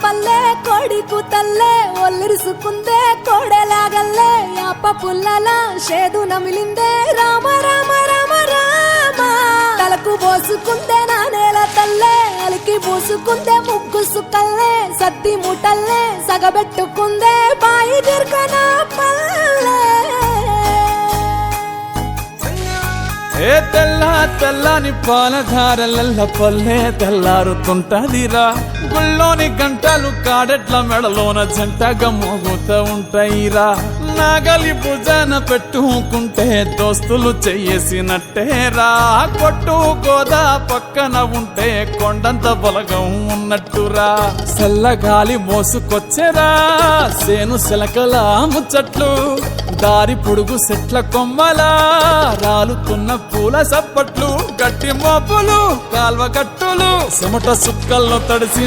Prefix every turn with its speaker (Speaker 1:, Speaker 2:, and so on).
Speaker 1: పల్లె కోడికు తల్లే ఒల్లిరుసుకుందే కోడెలాగల్లే యాప పుల్లల షేదు నమిలిందే రామ రామ రామ రామ తలకు పోసుకుందే నా నేల తల్లే అలికి పూసుకుందే ముగ్గు సుక్కల్లే సద్ది ముటల్లే సగబెట్టుకుందే బాయి దిర్కన పల్లె
Speaker 2: ఏ తెల్ల తెల్లని పాలధారలల్ల పల్లె తెల్లారుతుంటదిరా గుళ్ళోని గంటలు కాడెట్ల మెడలోన జంటగా మోగుతూ ఉంటాయిరా నాగలి భుజాన పెట్టుకుంటే దోస్తులు చెయ్యేసినట్టేరా కొట్టు గోదా పక్కన ఉంటే కొండంత బలగం ఉన్నట్టురా చల్లగాలి మోసుకొచ్చెరా సేను శిలకల ముచ్చట్లు దారి పొడుగు చెట్ల కొమ్మలా రాలుతున్న పూల సప్పట్లు గట్టి మోపులు కాల్వ గట్టులు చెమట సుక్కల్లో తడిసి